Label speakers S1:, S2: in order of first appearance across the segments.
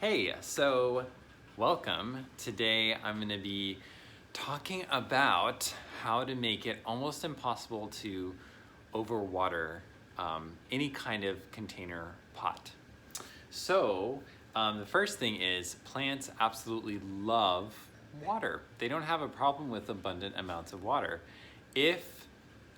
S1: Hey, so welcome. Today I'm going to be talking about how to make it almost impossible to overwater any kind of container pot. So the first thing is plants absolutely love water. They don't have a problem with abundant amounts of water if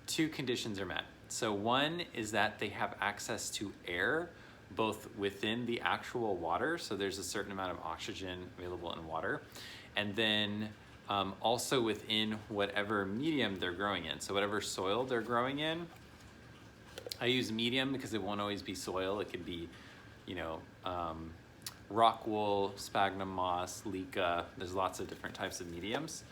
S1: two conditions are met. So one is that they have access to air both within the actual water, so there's a certain amount of oxygen available in water, and then also within whatever medium they're growing in. So whatever soil they're growing in, I use medium because it won't always be soil. It could be, rock wool, sphagnum moss, leca. There's lots of different types of mediums.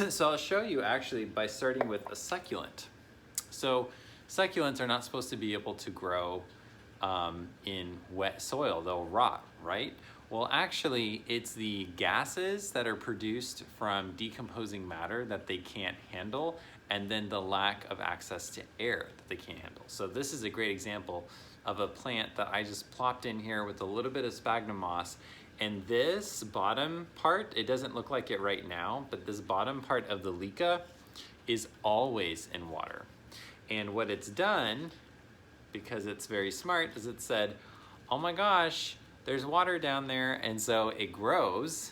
S1: So I'll show you actually by starting with a succulent. So succulents are not supposed to be able to grow in wet soil. They'll rot, right? Well, actually, it's the gases that are produced from decomposing matter that they can't handle, and then the lack of access to air that they can't handle. So this is a great example of a plant that I just plopped in here with a little bit of sphagnum moss. And this bottom part, it doesn't look like it right now, but this bottom part of the leca is always in water. And what it's done, because it's very smart, is it said, oh my gosh, there's water down there. And so it grows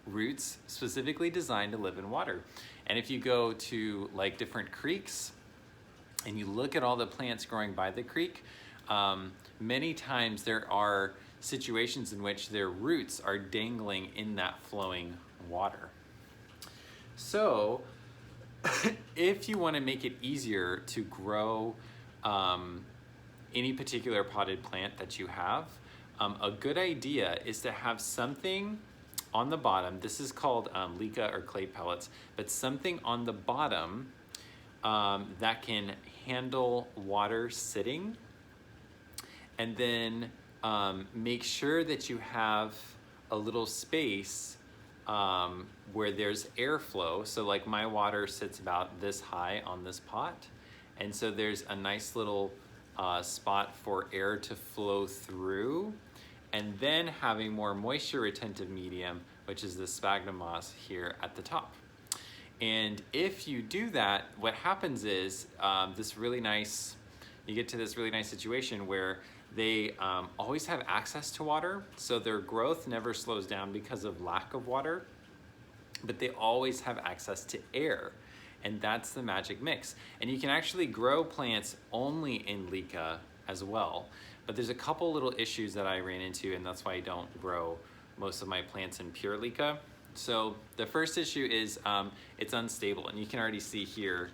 S1: roots specifically designed to live in water. And if you go to like different creeks and you look at all the plants growing by the creek, many times there are situations in which their roots are dangling in that flowing water. So if you want to make it easier to grow any particular potted plant that you have, a good idea is to have something on the bottom. This is called leca or clay pellets, but something on the bottom that can handle water sitting. And then make sure that you have a little space where there's airflow. So like my water sits about this high on this pot. And so there's a nice little spot for air to flow through, and then having more moisture retentive medium, which is the sphagnum moss here at the top. And if you do that, what happens is you get to this really nice situation where they always have access to water, so their growth never slows down because of lack of water, but they always have access to air. And that's the magic mix. And you can actually grow plants only in leca as well. But there's a couple little issues that I ran into, and that's why I don't grow most of my plants in pure leca. So the first issue is it's unstable. And you can already see here,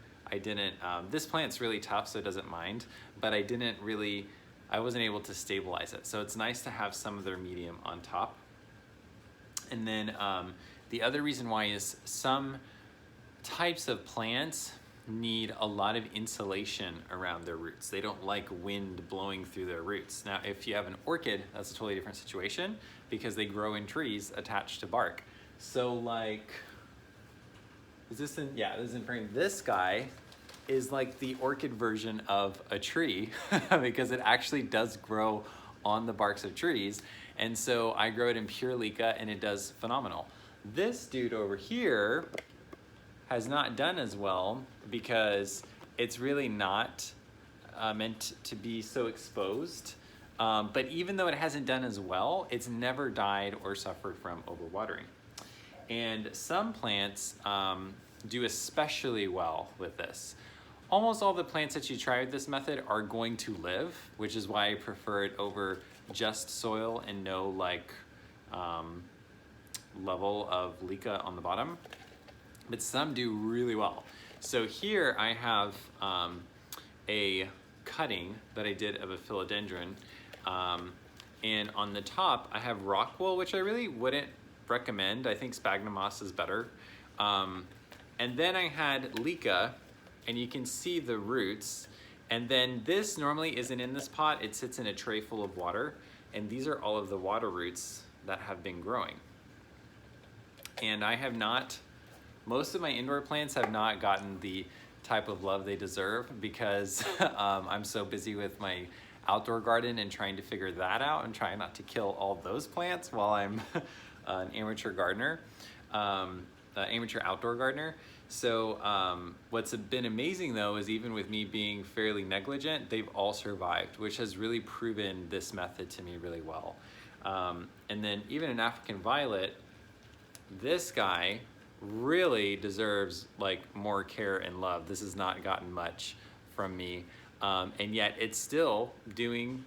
S1: this plant's really tough, so it doesn't mind, but I wasn't able to stabilize it. So it's nice to have some of their medium on top. And then the other reason why is some types of plants need a lot of insulation around their roots. They don't like wind blowing through their roots. Now, if you have an orchid, that's a totally different situation because they grow in trees attached to bark. So like, this guy is like the orchid version of a tree because it actually does grow on the barks of trees. And so I grow it in pure leca and it does phenomenal. This dude over here has not done as well because it's really not meant to be so exposed. But even though it hasn't done as well, it's never died or suffered from overwatering. And some plants do especially well with this. Almost all the plants that you try with this method are going to live, which is why I prefer it over just soil and no level of leca on the bottom. But some do really well. So here I have a cutting that I did of a philodendron. And on the top, I have rock wool, which I really wouldn't recommend. I think sphagnum moss is better. And then I had leca, and you can see the roots. And then this normally isn't in this pot. It sits in a tray full of water. And these are all of the water roots that have been growing. And most of my indoor plants have not gotten the type of love they deserve because I'm so busy with my outdoor garden and trying to figure that out and trying not to kill all those plants while I'm an amateur gardener, amateur outdoor gardener. So what's been amazing though is even with me being fairly negligent, they've all survived, which has really proven this method to me really well. And then even an African violet, this guy really deserves like more care and love. This has not gotten much from me, and yet it's still doing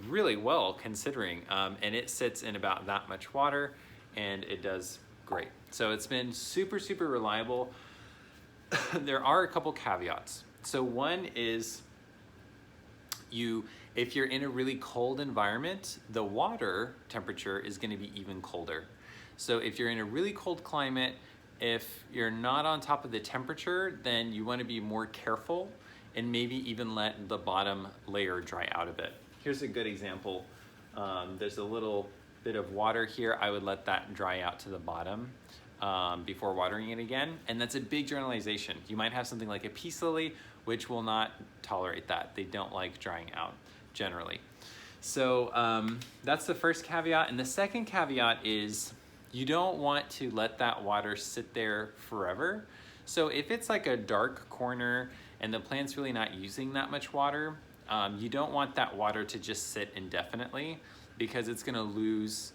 S1: really well considering, and it sits in about that much water and it does great. So it's been super, super reliable. There are a couple caveats. So one is if you're in a really cold environment, the water temperature is going to be even colder. So if you're in a really cold climate, if you're not on top of the temperature, then you want to be more careful and maybe even let the bottom layer dry out a bit. Here's a good example. There's a little bit of water here. I would let that dry out to the bottom before watering it again. And that's a big generalization. You might have something like a peace lily, which will not tolerate that. They don't like drying out generally. So that's the first caveat. And the second caveat is you don't want to let that water sit there forever. So if it's like a dark corner and the plant's really not using that much water, you don't want that water to just sit indefinitely because it's gonna lose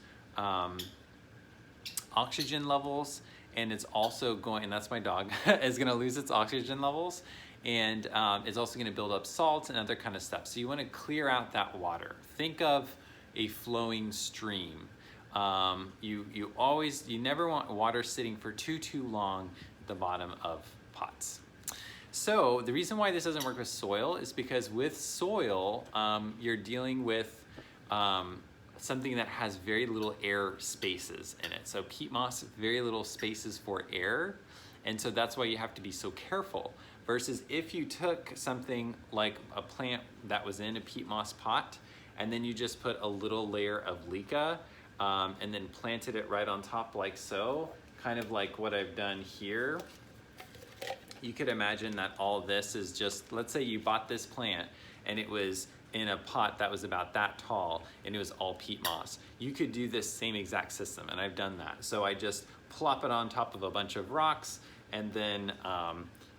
S1: oxygen levels, and it's also going, and that's my dog, is gonna lose its oxygen levels, and it's also gonna build up salt and other kind of stuff. So you wanna clear out that water. Think of a flowing stream. You never want water sitting for too long at the bottom of pots. So the reason why this doesn't work with soil is because with soil, you're dealing with something that has very little air spaces in it. So peat moss, very little spaces for air. And so that's why you have to be so careful. Versus if you took something like a plant that was in a peat moss pot, and then you just put a little layer of leca, and then planted it right on top like so, kind of like what I've done here. You could imagine that all this is just, let's say you bought this plant and it was in a pot that was about that tall and it was all peat moss. You could do this same exact system, and I've done that. So I just plop it on top of a bunch of rocks, and then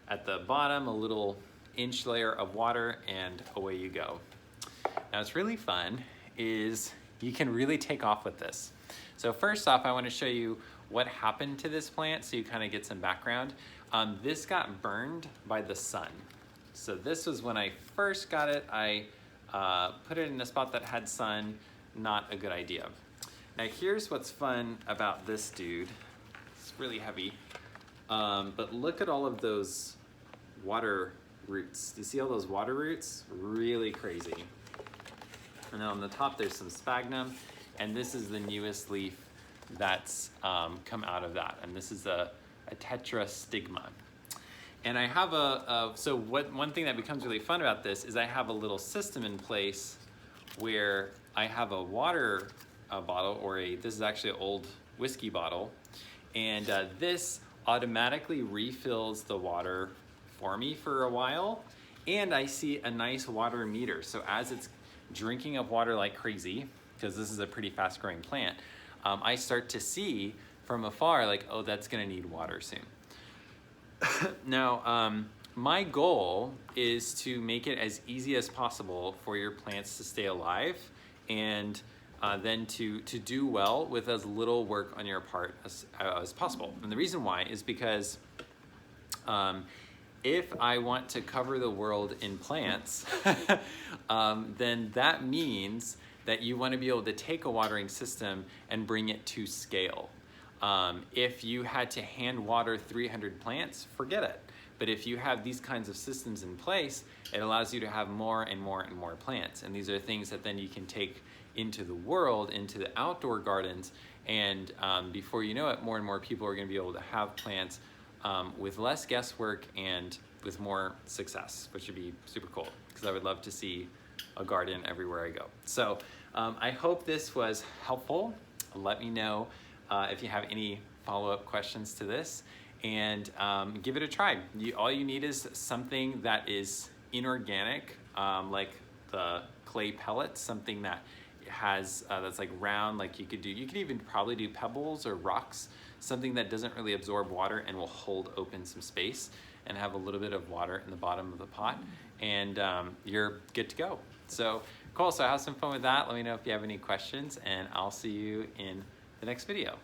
S1: at the bottom a little inch layer of water, and away you go. Now what's really fun is you can really take off with this. So first off, I want to show you what happened to this plant so you kind of get some background. This got burned by the sun. So this was when I first got it. I put it in a spot that had sun, not a good idea. Now here's what's fun about this dude. It's really heavy, but look at all of those water roots. Do you see all those water roots? Really crazy. And then on the top there's some sphagnum, and this is the newest leaf that's come out of that. And this is a tetrastigma. And I have one thing that becomes really fun about this is I have a little system in place where I have a water bottle, this is actually an old whiskey bottle, and this automatically refills the water for me for a while, and I see a nice water meter. So as it's drinking up water like crazy, because this is a pretty fast growing plant, I start to see from afar like, oh, that's gonna need water soon. Now, my goal is to make it as easy as possible for your plants to stay alive, and then to do well with as little work on your part as possible. And the reason why is because if I want to cover the world in plants, then that means that you want to be able to take a watering system and bring it to scale. If you had to hand water 300 plants, forget it. But if you have these kinds of systems in place, it allows you to have more and more and more plants. And these are things that then you can take into the world, into the outdoor gardens, and before you know it, more and more people are going to be able to have plants with less guesswork and with more success, which would be super cool, because I would love to see a garden everywhere I go. So I hope this was helpful. Let me know if you have any follow-up questions to this, and give it a try. All you need is something that is inorganic, like the clay pellets, something that has that's like round, like you could even probably do pebbles or rocks, something that doesn't really absorb water and will hold open some space and have a little bit of water in the bottom of the pot, and you're good to go. So cool, so have some fun with that. Let me know if you have any questions, and I'll see you in the next video.